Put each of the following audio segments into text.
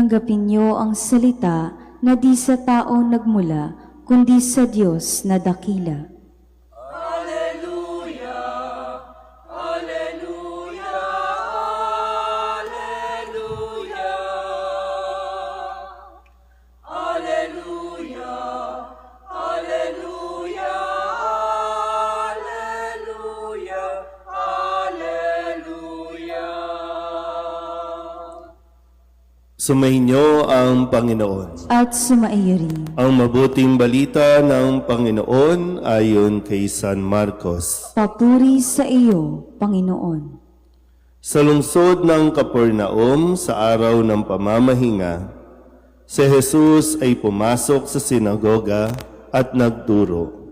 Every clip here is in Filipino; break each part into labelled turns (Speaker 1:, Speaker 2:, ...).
Speaker 1: Tanggapin niyo ang salita na di sa tao nagmula, kundi sa Diyos na dakila.
Speaker 2: Sumainyo ang Panginoon.
Speaker 1: At sumaiyo rin.
Speaker 2: Ang mabuting balita ng Panginoon ayon kay San Marcos.
Speaker 1: Papuri sa iyo, Panginoon.
Speaker 2: Sa lungsod ng Capernaum sa araw ng pamamahinga, si Jesus ay pumasok sa sinagoga at nagturo.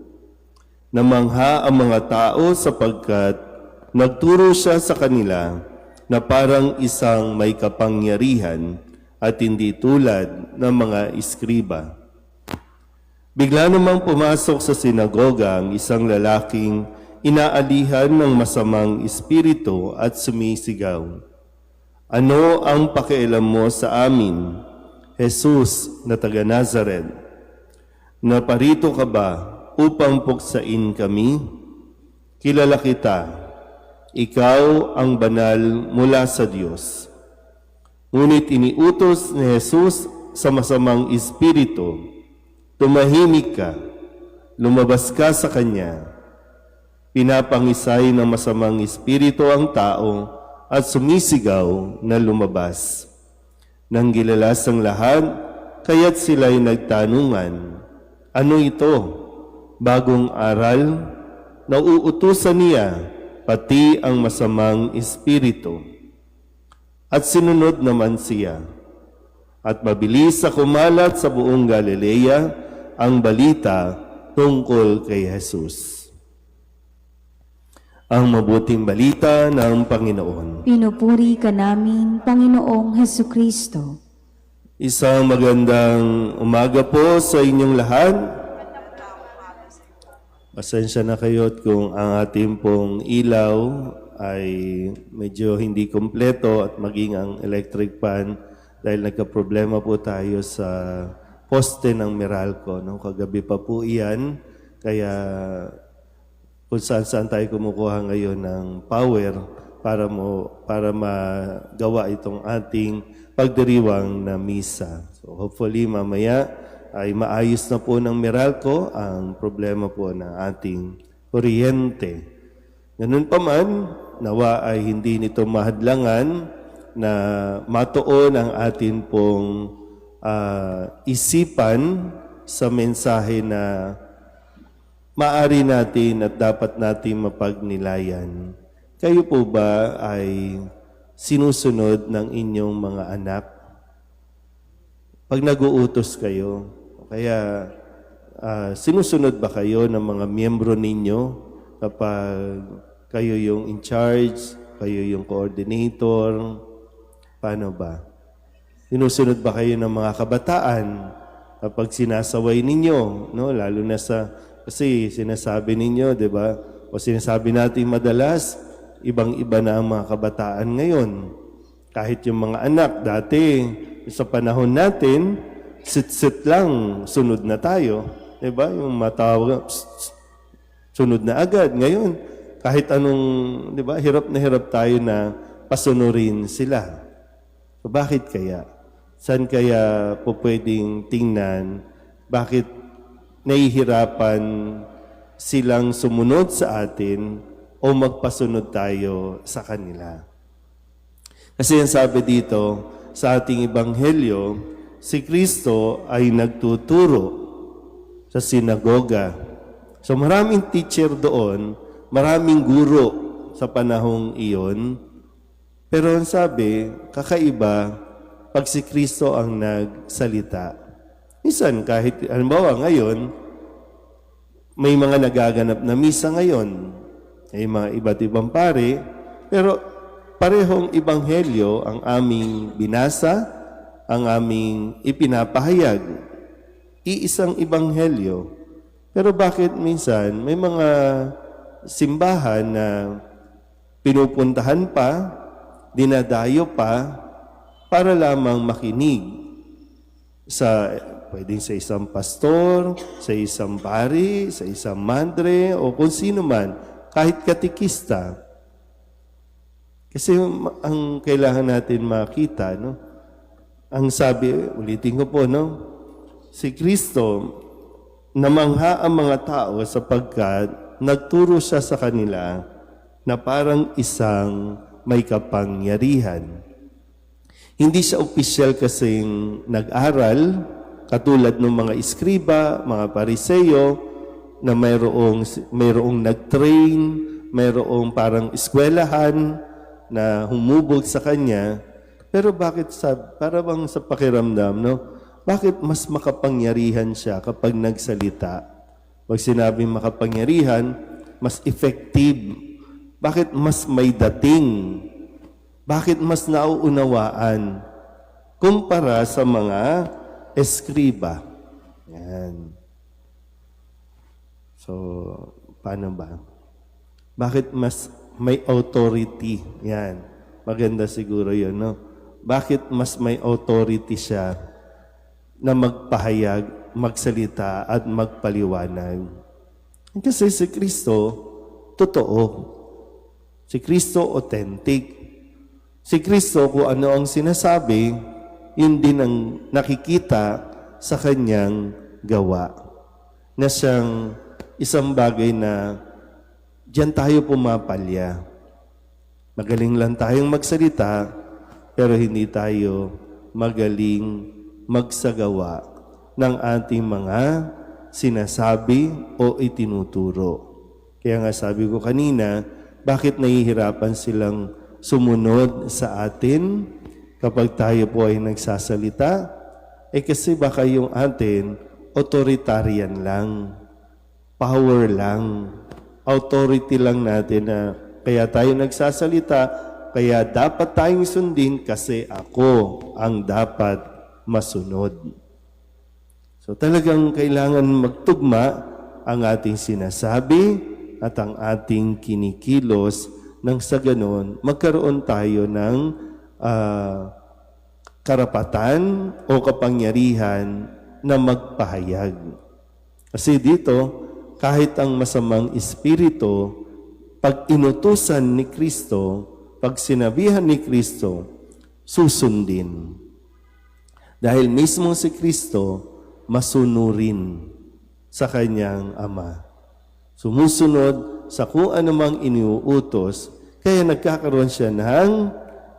Speaker 2: Namangha ang mga tao sapagkat nagturo siya sa kanila na parang isang may kapangyarihan at hindi tulad ng mga iskriba. Bigla namang pumasok sa sinagoga ang isang lalaking inaalihan ng masamang espiritu at sumisigaw, "Ano ang pakialam mo sa amin, Jesus na taga Nazaret? Naparito ka ba upang puksain kami? Kilala kita, ikaw ang banal mula sa Diyos." Ngunit iniutos ni Jesus sa masamang espiritu, "Tumahimik ka, lumabas ka sa kanya." Pinapangisay ng masamang espiritu ang tao at sumisigaw na lumabas. Nang gilalas ang lahat, kaya't sila'y nagtanungan, "Ano ito? Bagong aral? Nauutusan niya pati ang masamang espiritu." At sinunod naman siya. At mabilis sa kumalat sa buong Galilea ang balita tungkol kay Jesus. Ang mabuting balita ng Panginoon.
Speaker 1: Pinupuri ka namin, Panginoong Hesukristo.
Speaker 2: Isang magandang umaga po sa inyong lahat. Pasensya na kayo kung ang ating pong ilaw ay medyo hindi kompleto at maging ang electric fan dahil nagka-problema po tayo sa poste ng Meralco. No? Kagabi pa po iyan, kaya kung saan tayo kumukuha ngayon ng power para magawa itong ating pagdiriwang na misa. So hopefully mamaya ay maayos na po ng Meralco ang problema po ng ating kuryente. Ganun pa man, nawa ay hindi nito mahadlangan na matuon ang atin pong isipan sa mensahe na maaari natin at dapat natin mapagnilayan. Kayo po ba ay sinusunod ng inyong mga anak? Pag nag-uutos kayo, kaya sinusunod ba kayo ng mga miyembro ninyo kapag kayo yung in charge, kayo yung coordinator? Paano ba? Sinusunod ba kayo ng mga kabataan kapag sinasaway ninyo? No? Lalo na kasi sinasabi ninyo, di ba? O sinasabi natin madalas, ibang-iba na ang mga kabataan ngayon. Kahit yung mga anak, dati, sa panahon natin, sit-sit lang, sunod na tayo. Di ba? Yung matawag, sunod na agad. Ngayon, kahit anong, di ba, hirap na hirap tayo na pasunurin sila. So, bakit kaya? Saan kaya po pwedeng tingnan? Bakit nahihirapan silang sumunod sa atin o magpasunod tayo sa kanila? Kasi ang sabi dito sa ating ebanghelyo, si Kristo ay nagtuturo sa sinagoga. So maraming teacher doon, maraming guro sa panahong iyon. Pero ang sabi, kakaiba pag si Kristo ang nagsalita. Minsan kahit, halimbawa ngayon, may mga nagaganap na misa ngayon. May mga iba't ibang pare, pero parehong ebanghelyo ang aming binasa, ang aming ipinapahayag. Iisang ebanghelyo. Pero bakit minsan may mga simbahan na pinupuntahan pa, dinadayo pa, para lamang makinig pwedeng sa isang pastor, sa isang pari, sa isang mandre, o kung sino man, kahit katikista. Kasi ang kailangan natin makita, no? Ang sabi, ulitin ko po, no? Si Kristo, namangha ang mga tao sapagkat nagturo siya sa kanila na parang isang may kapangyarihan. Hindi siya opisyal kasing nag-aral, katulad ng mga iskriba, mga pariseyo, na mayroong nag-train, mayroong parang eskwelahan na humubog sa kanya. Pero bakit para bang sa pakiramdam, no? Bakit mas makapangyarihan siya kapag nagsalita? Pag sinabing makapangyarihan, mas effective. Bakit mas may dating? Bakit mas nauunawaan kumpara sa mga eskriba? Yan. So, paano ba? Bakit mas may authority? Yan. Maganda siguro yun, no? Bakit mas may authority siya na magpahayag, magsalita, at magpaliwanag? Kasi si Kristo, totoo. Si Kristo, authentic. Si Kristo, kung ano ang sinasabi, yun din ang nakikita sa kanyang gawa. Na siyang isang bagay na diyan tayo pumapalya. Magaling lang tayong magsalita, pero hindi tayo magaling magsagawa ng ating mga sinasabi o itinuturo. Kaya nga sabi ko kanina, bakit nahihirapan silang sumunod sa atin kapag tayo po ay nagsasalita? Kasi baka yung atin, authoritarian lang, power lang, authority lang natin na kaya tayo nagsasalita, kaya dapat tayong sundin kasi ako ang dapat masunod. So talagang kailangan magtugma ang ating sinasabi at ang ating kinikilos nang sa ganon, magkaroon tayo ng karapatan o kapangyarihan na magpahayag. Kasi dito, kahit ang masamang espiritu, pag inutusan ni Kristo, pag sinabihan ni Kristo, susundin. Dahil mismo si Kristo, masunurin sa kanyang Ama. Sumusunod sa kung anumang iniuutos, kaya nagkakaroon siya ng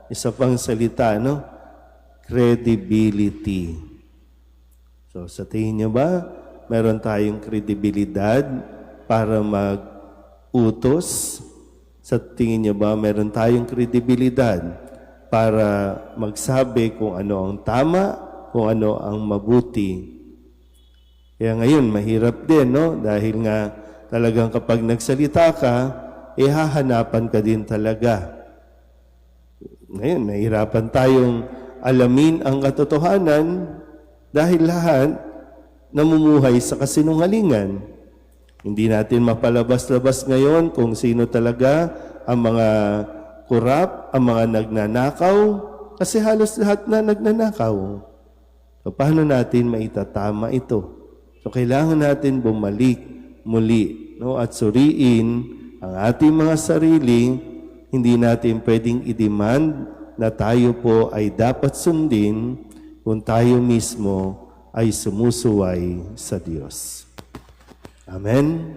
Speaker 2: isa pang salita, no? Credibility. So, sa tingin niyo ba, meron tayong kredibilidad para mag-utos? Sa tingin niyo ba, meron tayong kredibilidad para magsabi kung ano ang tama, kung ano ang mabuti? Kaya ngayon, mahirap din, no? Dahil nga, talagang kapag nagsalita ka, hahanapan ka din talaga. Ngayon, nahihirapan tayong alamin ang katotohanan dahil lahat namumuhay sa kasinungalingan. Hindi natin mapalabas-labas ngayon kung sino talaga ang mga kurap, ang mga nagnanakaw, kasi halos lahat na nagnanakaw. So, paano natin maitatama ito? So, kailangan natin bumalik muli, no? At suriin ang ating mga sarili. Hindi natin pwedeng i-demand na tayo po ay dapat sundin kung tayo mismo ay sumusuway sa Diyos. Amen.